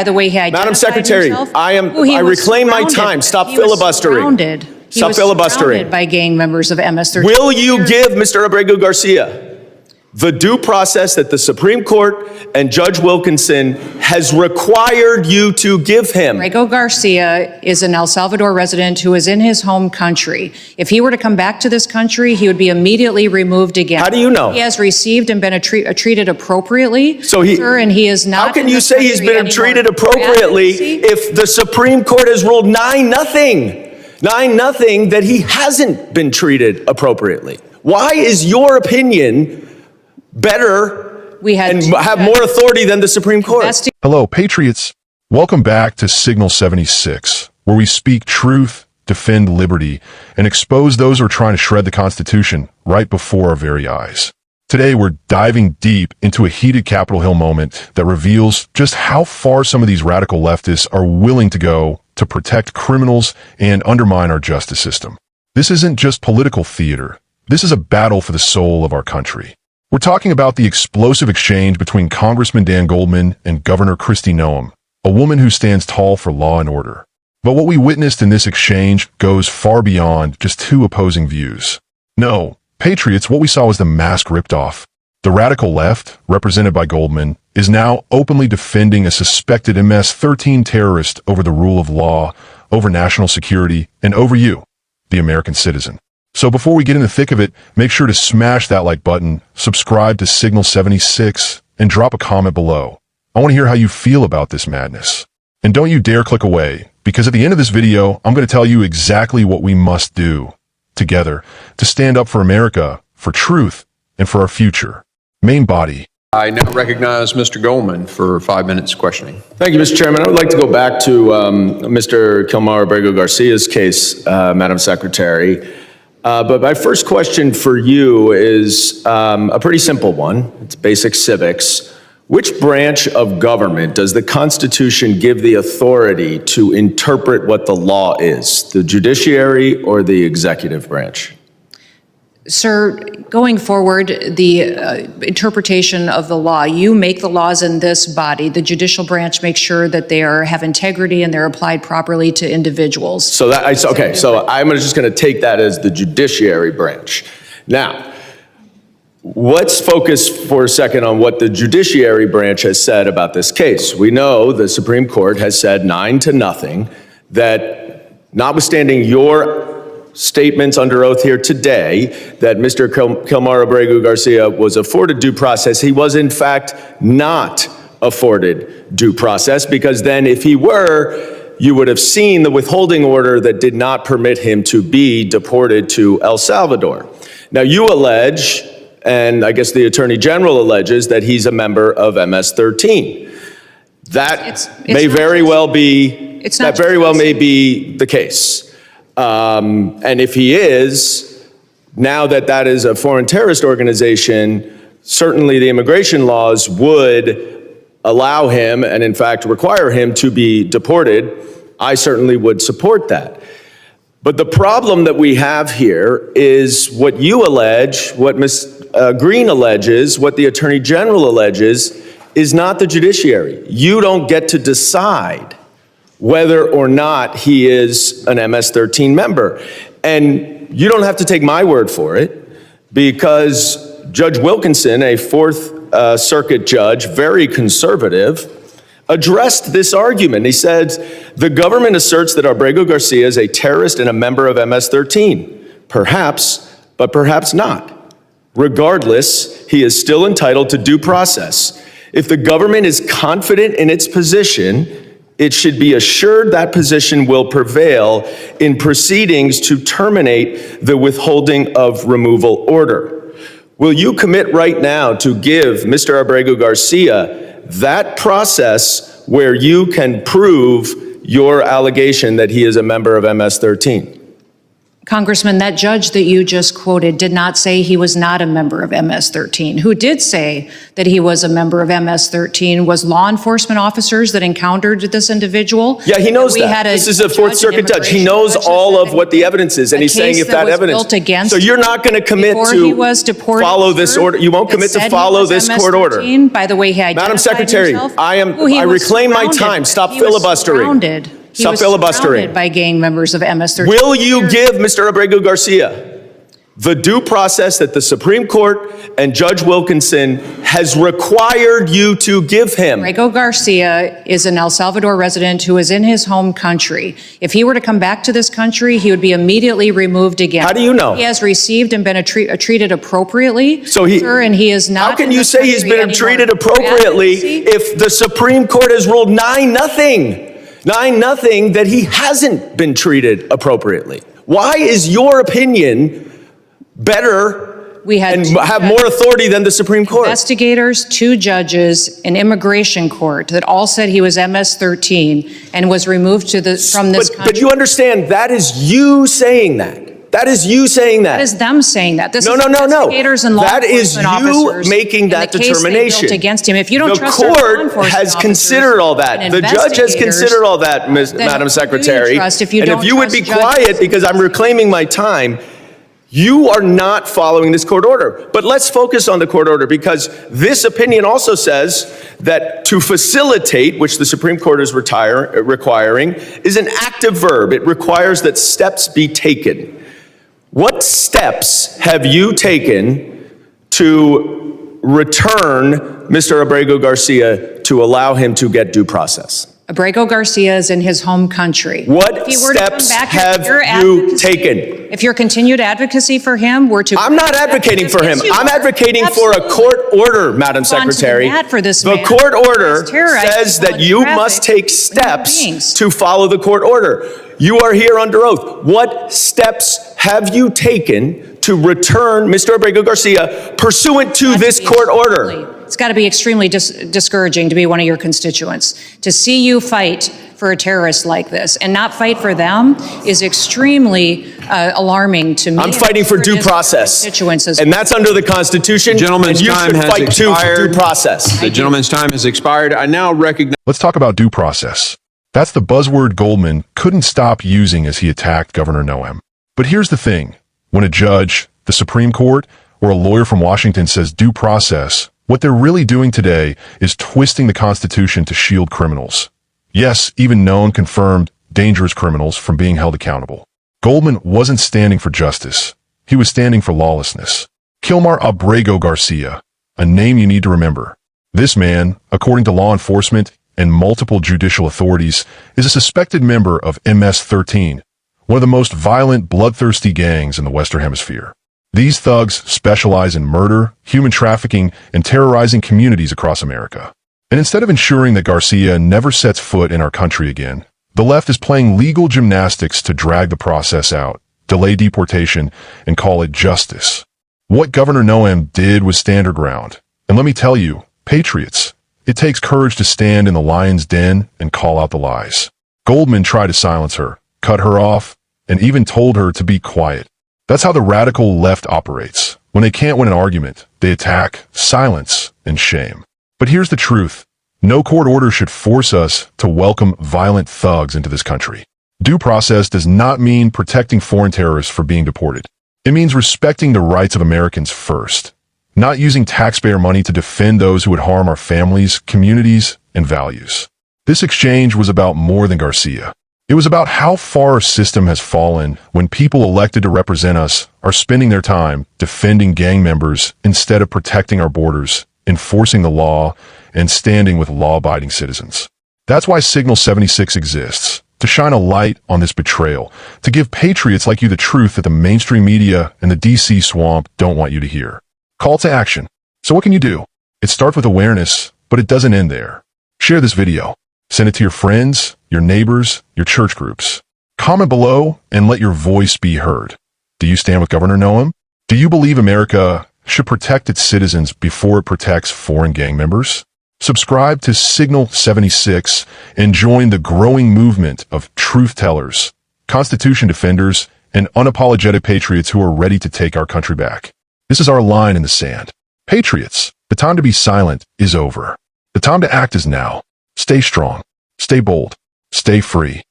By the way, he identified Madam Secretary, himself, I reclaim my time. Stop filibustering. Stop filibustering. Surrounded by gang members of MS-13. Will you give Mr. Abrego Garcia the due process that the Supreme Court and Judge Wilkinson has required you to give him? Abrego Garcia is an El Salvador resident who is in his home country. If he were to come back to this country, he would be immediately removed again. How do you know? He has received and been treated appropriately, so sir, and he is not. How can you say he's been treated appropriately if the Supreme Court has ruled 9-0? 9-0 that he hasn't been treated appropriately. Why is your opinion better and have more authority than the Supreme Court? Hello, Patriots. Welcome back to Signal 76, where we speak truth, defend liberty, and expose those who are trying to shred the Constitution right before our very eyes. Today, we're diving deep into a heated Capitol Hill moment that reveals just how far some of these radical leftists are willing to go to protect criminals and undermine our justice system. This isn't just political theater. This is a battle for the soul of our country. We're talking about the explosive exchange between Congressman Dan Goldman and Governor Kristi Noem, a woman who stands tall for law and order. But what we witnessed in this exchange goes far beyond just two opposing views. No, Patriots, what we saw was the mask ripped off. The radical left, represented by Goldman, is now openly defending a suspected MS-13 terrorist over the rule of law, over national security, and over you, the American citizen. So before we get in the thick of it, make sure to smash that like button, subscribe to Signal 76, and drop a comment below. I want to hear how you feel about this madness. And don't you dare click away, because at the end of this video, I'm going to tell you exactly what we must do, together, to stand up for America, for truth, and for our future. Main body. I now recognize Mr. Goldman for 5 minutes questioning. Thank you, Mr. Chairman. I would like to go back to Mr. Kilmar Abrego Garcia's case, Madam Secretary. But my first question for you is a pretty simple one. It's basic civics. Which branch of government does the Constitution give the authority to interpret what the law is, the judiciary or the executive branch? Sir, going forward, the interpretation of the law, you make the laws in this body. The judicial branch makes sure that they have integrity and they're applied properly to individuals. So I'm just going to take that as the judiciary branch. Now, let's focus for a second on what the judiciary branch has said about this case. We know the Supreme Court has said 9-0 that notwithstanding your statements under oath here today that Mr. Kilmar Abrego Garcia was afforded due process, he was in fact not afforded due process, because then if he were, you would have seen the withholding order that did not permit him to be deported to El Salvador. Now you allege, and I guess the Attorney General alleges, that he's a member of MS-13. That may very well be the case. And if he is, now that is a foreign terrorist organization, certainly the immigration laws would allow him, and in fact require him, to be deported. I certainly would support that. But the problem that we have here is what you allege, what Ms. Green alleges, what the Attorney General alleges, is not the judiciary. You don't get to decide whether or not he is an MS-13 member. And you don't have to take my word for it, because Judge Wilkinson, a Fourth Circuit judge, very conservative, addressed this argument. He said, the government asserts that Abrego Garcia is a terrorist and a member of MS-13. Perhaps, but perhaps not. Regardless, he is still entitled to due process. If the government is confident in its position, it should be assured that position will prevail in proceedings to terminate the withholding of removal order. Will you commit right now to give Mr. Abrego Garcia that process where you can prove your allegation that he is a member of MS-13? Congressman, that judge that you just quoted did not say he was not a member of MS-13. Who did say that he was a member of MS-13 was law enforcement officers that encountered this individual. Yeah, he knows We that. had This is a Fourth Circuit judge. He knows all of what the evidence is, and he's saying if that evidence. So you're not going to commit to follow this order. You won't commit to follow this court order. By the way, he identified Madam Secretary, himself. I reclaim my time. Stop filibustering. Stop filibustering. Surrounded by gang members of MS-13. Will you give Mr. Abrego Garcia the due process that the Supreme Court and Judge Wilkinson has required you to give him? Abrego Garcia is an El Salvador resident who is in his home country. If he were to come back to this country, he would be immediately removed again. How do you know? He has received and been treated appropriately, sir, and he is not. How can you say he's been treated appropriately if the Supreme Court has ruled 9-0? 9-0 that he hasn't been treated appropriately. Why is your opinion better and have more authority than the Supreme Court? Investigators, 2 judges, an immigration court that all said he was MS-13 and was removed from this country. But you understand, that is you saying that. That is you saying that. That is them saying that. This No. is investigators and law That is enforcement you officers making that in the case they determination. built against him. If you don't The trust our law court enforcement has officers considered all that. and The judge has considered all that, then Madam who do you Secretary. trust if you And don't if you would be trust quiet judges? because I'm reclaiming my time, you are not following this court order. But let's focus on the court order, because this opinion also says that to facilitate, which the Supreme Court is requiring, is an active verb. It requires that steps be taken. What steps have you taken to return Mr. Abrego Garcia to allow him to get due process? Abrego Garcia is in his home country. What steps have you taken? If your continued advocacy for him were to... I'm not advocating for him. I'm advocating for a court order, Madam Secretary. The court order says that you must take steps to follow the court order. You are here under oath. What steps have you taken to return Mr. Abrego Garcia pursuant to this court order? It's got to be extremely discouraging to be one of your constituents. To see you fight for a terrorist like this and not fight for them is extremely alarming to me. I'm fighting for due process, and that's under the Constitution. Gentleman's time has expired. Due process. The gentleman's time has expired. I now recognize... Let's talk about due process. That's the buzzword Goldman couldn't stop using as he attacked Governor Noem. But here's the thing. When a judge, the Supreme Court, or a lawyer from Washington says due process, what they're really doing today is twisting the Constitution to shield criminals. Yes, even known, confirmed, dangerous criminals from being held accountable. Goldman wasn't standing for justice. He was standing for lawlessness. Kilmar Abrego Garcia, a name you need to remember. This man, according to law enforcement and multiple judicial authorities, is a suspected member of MS-13, one of the most violent, bloodthirsty gangs in the Western Hemisphere. These thugs specialize in murder, human trafficking, and terrorizing communities across America. And instead of ensuring that Garcia never sets foot in our country again, the left is playing legal gymnastics to drag the process out, delay deportation, and call it justice. What Governor Noem did was stand her ground. And let me tell you, patriots, it takes courage to stand in the lion's den and call out the lies. Goldman tried to silence her, cut her off, and even told her to be quiet. That's how the radical left operates. When they can't win an argument, they attack, silence, and shame. But here's the truth. No court order should force us to welcome violent thugs into this country. Due process does not mean protecting foreign terrorists from being deported. It means respecting the rights of Americans first, not using taxpayer money to defend those who would harm our families, communities, and values. This exchange was about more than Garcia. It was about how far our system has fallen when people elected to represent us are spending their time defending gang members instead of protecting our borders, enforcing the law, and standing with law-abiding citizens. That's why Signal 76 exists, to shine a light on this betrayal, to give patriots like you the truth that the mainstream media and the DC swamp don't want you to hear. Call to action. So what can you do? It starts with awareness, but it doesn't end there. Share this video. Send it to your friends, your neighbors, your church groups. Comment below and let your voice be heard. Do you stand with Governor Noem? Do you believe America should protect its citizens before it protects foreign gang members? Subscribe to Signal 76 and join the growing movement of truth tellers, Constitution defenders, and unapologetic patriots who are ready to take our country back. This is our line in the sand. Patriots, the time to be silent is over. The time to act is now. Stay strong, stay bold, stay free.